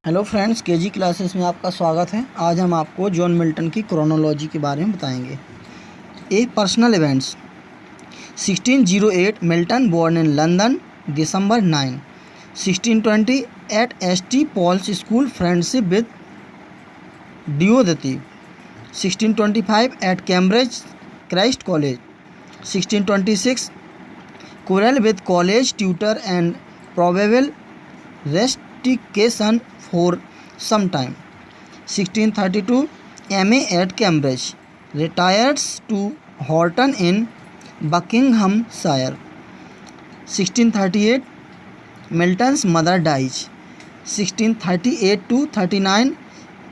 Hello friends, KG classes में आपका स्वागत है। आज हम आपको जॉन मिल्टन की क्रोनोलॉजी के बारे में बताएंगे। Personal events. 1608 Milton born in London, December 9। 1620 at S T. Paul's school friendship with Diodati. 1625 at Cambridge Christ College. 1626 quarrel with college tutor and probable rustication for some time. 1632 MA at Cambridge. Retires to Horton in Buckinghamshire. 1638 Milton's mother dies. 1638 to 39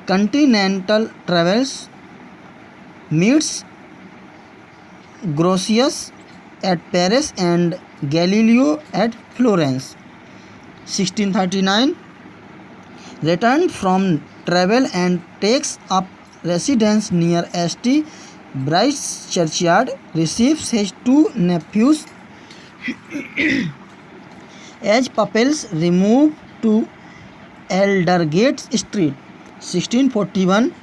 Continental travels. Meets Grotius at Paris and Galileo at Florence. 1639 returned from travel and takes up residence near St. Bride's Churchyard. Receives his two nephews as pupils. Removed to Aldergate Street. 1641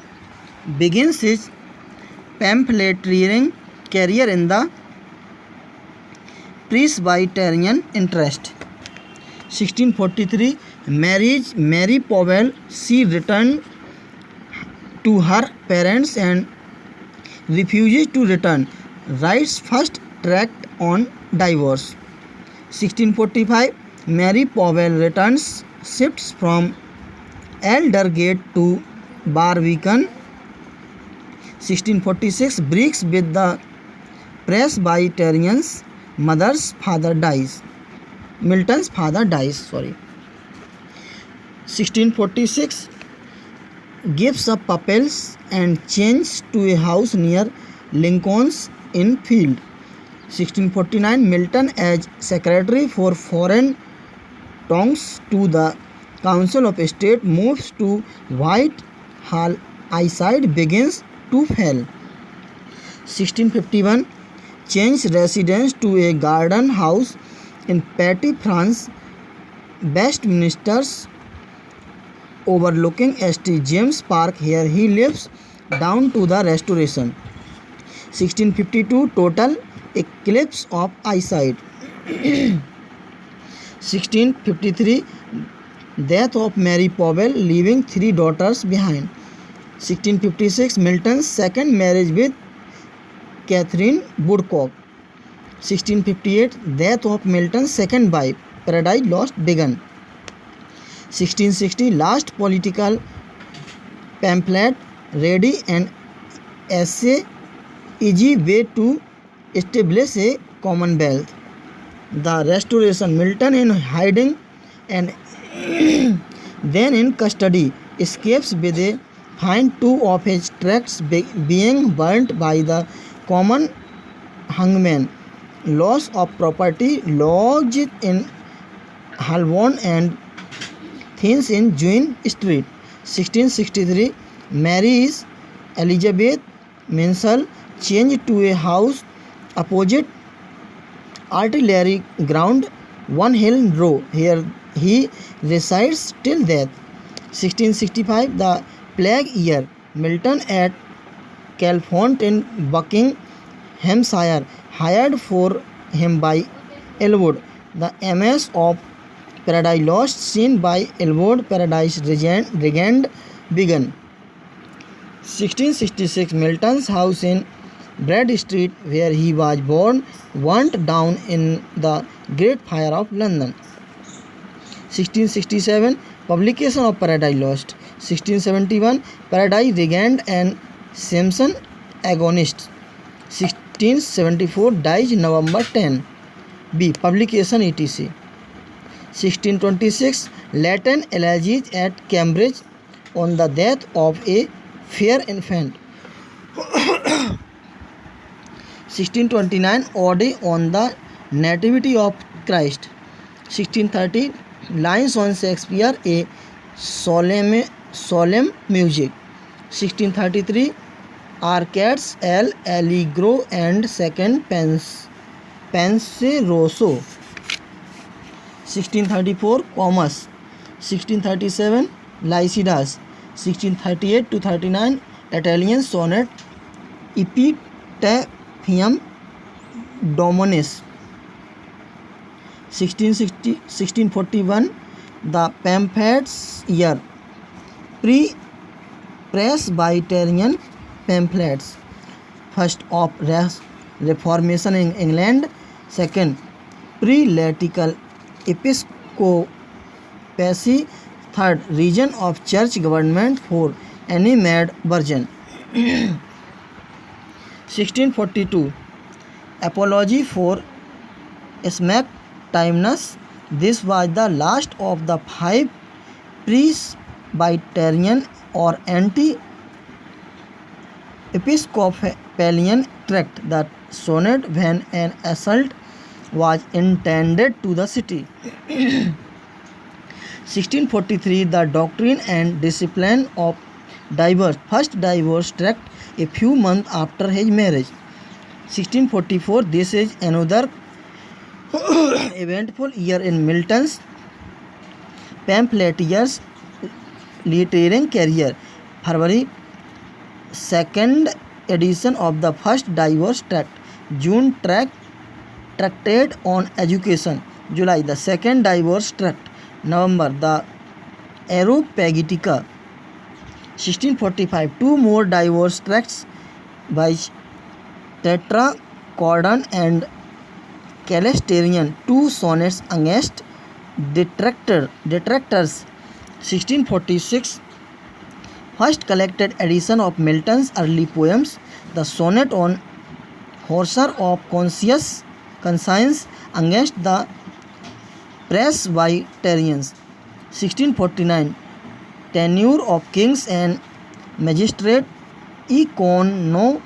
begins his pamphleteering career in the Presbyterian interest. 1643 marries Mary Powell. She returned to her parents and refuses to return. Writes first tract on divorce. 1645 Mary Powell returns, shifts from Aldergate to Barbican. 1646 breaks with the Presbyterians. Milton's father dies. 1646 gives up pupils and changes to a house near Lincoln's Inn Field. 1649 Milton as secretary for foreign tongues to the Council of State moves to Whitehall. Eyesight begins to fail. 1651 change residence to a garden house in Petty France, Westminster's, overlooking St. James Park. Here he lives down to the Restoration. 1652 total eclipse of eyesight. 1653 death of Mary Powell, leaving 3 daughters behind. 1656 Milton's second marriage with Catherine Woodcock. 1658 death of Milton's second wife, Paradise Lost begun. 1660 last political pamphlet ready and essay easy way to establish a commonwealth. The Restoration. Milton in hiding and then in custody, escapes with a fine. 2 of his tracts being burnt by the common hangman. Loss of property. Lodged in Holborn and Thins in Jean Street. 1663 marries Elizabeth Mansell. Changed to a house opposite Artillery Ground, One Hill Row. Here he resides till death. 1665 the plague year. Milton at Calfont in Buckinghamshire, hired for him by Elwood. The MS of Paradise Lost, seen by Elwood. Paradise Regained begun. 1666 Milton's house in Bread Street, where he was born, burnt down in the Great Fire of London. 1667 publication of Paradise Lost. 1671 Paradise Regained and Simpson Agonist. 1674 dies November 10. B. Publication etc. 1626 Latin elegies at Cambridge on the death of a fair infant. 1629 Ode on the Nativity of Christ. 1630 Lines on Shakespeare, a solemn music. 1633 Arcades L. Allegro and Second Penseroso. 1634 Commerce. 1637 Lycidas. 1638 to 39 Italian sonnet Epitaphium Dominus. 1641 The Pamphlets Year. Presbyterian pamphlets. First of Reformation in England. Second, Prelatical Episcopacy. Third, region of church government. Four, any mad virgin. 1642 Apology for Smectymnus. This was the last of the 5 Presbyterian or anti-episcopalian tracts. The sonnet when an assault was intended to the city. 1643 The Doctrine and Discipline of Divorce. First divorce tract a few months after his marriage. 1644 This is another eventful year in Milton's pamphleteer's literary career. February 2nd edition of the first divorce tract. June tractate on education. July the second divorce tract. November the Areopagitica. 1645 two more divorce tracts by Tetrachordon and Callisterian. Two sonnets against detractors. 1646 first collected edition of Milton's early poems, the sonnet on Horser of Conscience against the Presbyterians. 1649 tenure of kings and magistrates iconoclasts.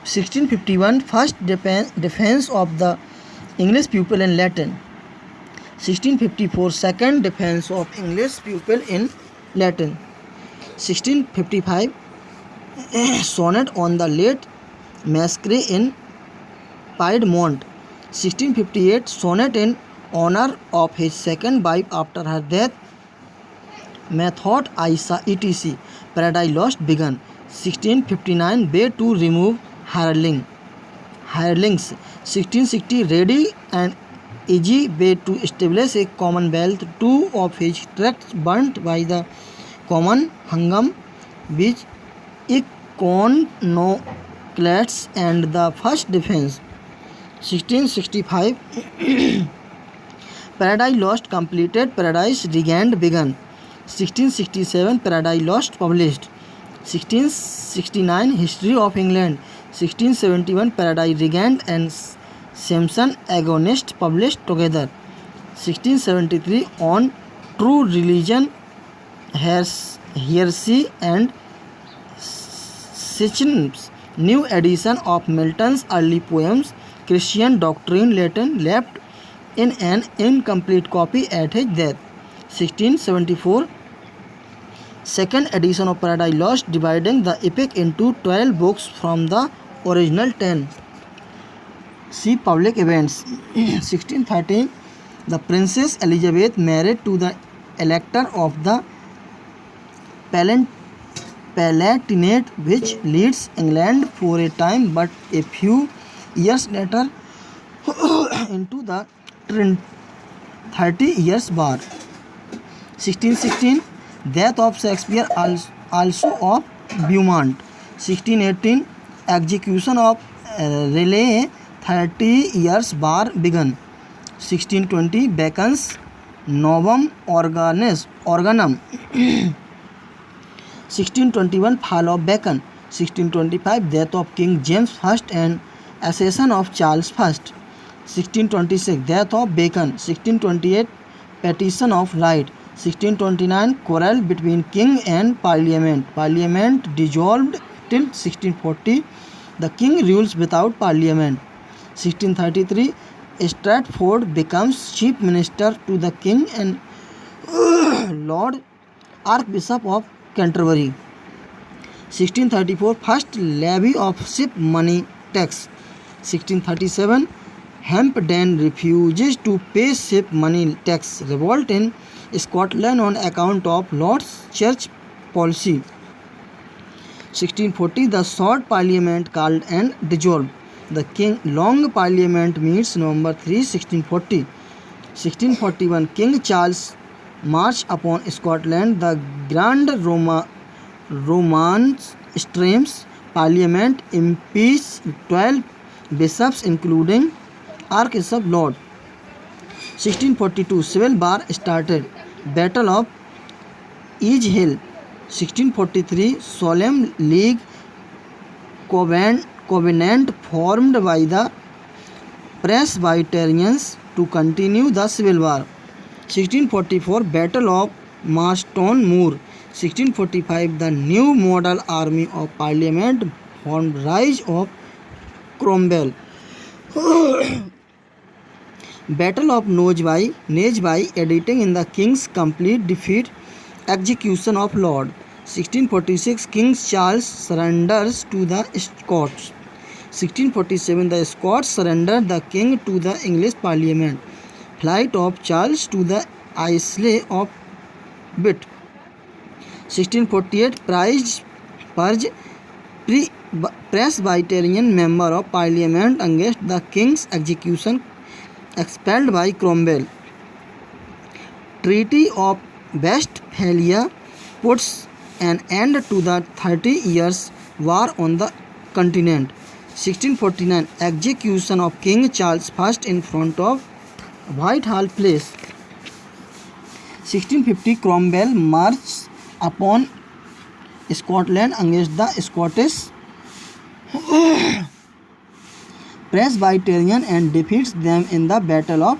1651 first defense of the English pupil in Latin. 1654 second defense of English pupil in Latin. 1655 sonnet on the late Masquerade in Piedmont. 1658 sonnet in honor of his second wife after her death, Method Isa etc. Paradise Lost begun. 1659 way to remove hirelings. 1660 ready and easy way to establish a commonwealth. Two of his tracts burnt by the common hangum, which iconoclasts and the first defense. 1665 Paradise Lost completed, Paradise Regained begun. 1667 Paradise Lost published. 1669 History of England. 1671 Paradise Regained and Samson Agonist published together. 1673 On True Religion, Heresy and Sitchin's new edition of Milton's early poems, Christian Doctrine Latin, left in an incomplete copy at his death. 1674 second edition of Paradise Lost, dividing the epic into 12 books from the original 10. See public events. 1613 the Princess Elizabeth married to the Elector of the Palatinate, which leads England for a time, but a few years later into the 30 years war. 1616 death of Shakespeare, also of Beaumont. 1618 execution of Raleigh, 30 years war begun. 1620 Bacon's Novum Organum. 1621 fall of Bacon. 1625 death of King James I and accession of Charles I. 1626 death of Bacon. 1628 petition of right. 1629 quarrel between king and parliament. Parliament dissolved till 1640. The king rules without parliament. 1633 Stratford becomes chief minister to the king and Lord Archbishop of Canterbury. 1634 first levy of ship money tax. 1637 Hampden refuses to pay ship money tax. Revolt in Scotland on account of Lord's Church policy. 1640 the short parliament called and dissolved. The King Long Parliament meets November 3, 1640. 1641 King Charles march upon Scotland. The Grand Remonstrance Parliament impeached 12 bishops including Archbishop Laud. 1642 Civil War started. Battle of Edge Hill. 1643 Solemn League Covenant formed by the Presbyterians to continue the Civil War. 1644 Battle of Marston Moor. 1645 the new model army of Parliament formed. Rise of Cromwell. Battle of Naseby editing in the King's complete defeat. Execution of Laud. 1646 King Charles surrenders to the Scots. 1647 the Scots surrender the king to the English Parliament. Flight of Charles to the Isle of Wight. 1648 purge Presbyterian member of Parliament against the King's execution, expelled by Cromwell. Treaty of Westphalia puts an end to the 30 Years' War on the continent. 1649 execution of King Charles I in front of Whitehall Place. 1650 Cromwell marches upon Scotland against the Scottish Presbyterian and defeats them in the Battle of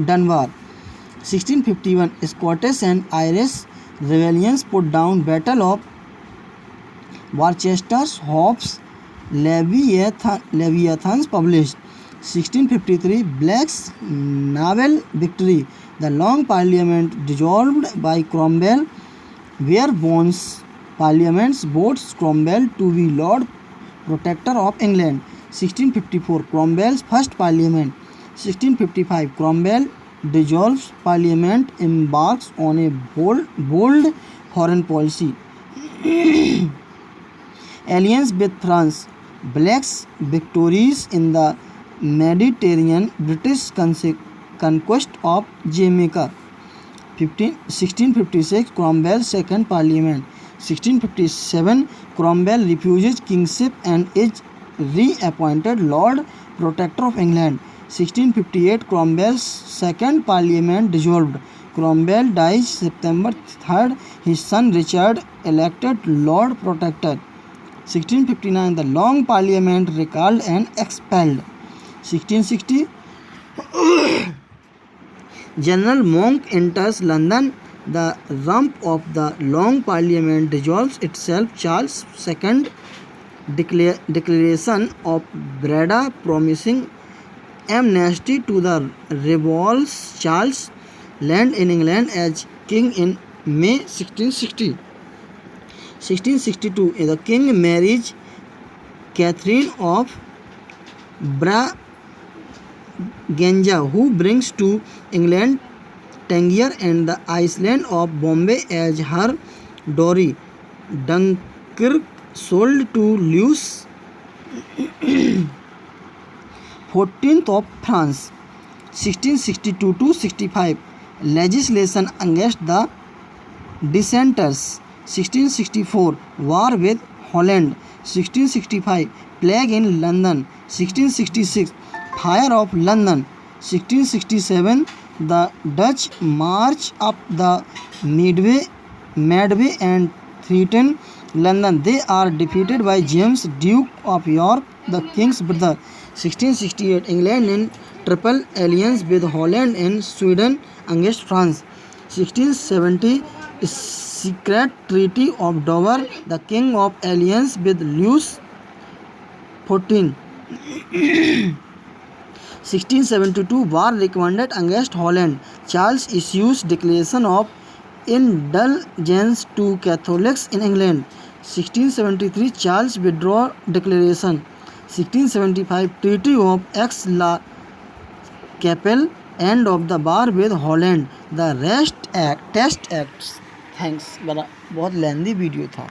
Dunbar. 1651 Scottish and Irish rebellions put down. Battle of Worcester. Hobbes' Leviathans published. 1653 Black's naval victory. The Long Parliament dissolved by Cromwell. Warebone's Parliament votes Cromwell to be Lord Protector of England. 1654 Cromwell's first Parliament. 1655 Cromwell dissolves Parliament, embarks on a bold foreign policy. Alliance with France. Black's victories in the Mediterranean. British conquest of Jamaica. 1656 Cromwell's second Parliament. 1657 Cromwell refuses kingship and is reappointed Lord Protector of England. 1658 Cromwell's second Parliament dissolved. Cromwell dies September 3rd. His son Richard elected Lord Protector. 1659 the Long Parliament recalled and expelled. 1660 General Monk enters London. The rump of the Long Parliament dissolves itself. Charles II declaration of Breda promising amnesty to the rebels. Charles lands in England as king in May 1660. 1662 the king marries Catherine of Braganza, who brings to England Tangier and the island of Bombay as her dowry. Dunkirk sold to Louis XIV of France. 1662-65 legislation against the dissenters. 1664 war with Holland. 1665 plague in London. 1666 fire of London. 1667 the Dutch march up the Medway and threaten London. They are defeated by James, Duke of York, the king's brother. 1668 England in triple alliance with Holland and Sweden against France. 1670 secret treaty of Dover. The king of alliance with Louis XIV. 1672 war recommended against Holland. Charles issues declaration of indulgence to Catholics in England. 1673 Charles withdraw declaration. 1675 Treaty of Keppel, end of the war with Holland, the test acts. Thanks. बड़ा बहुत लेंदी video था।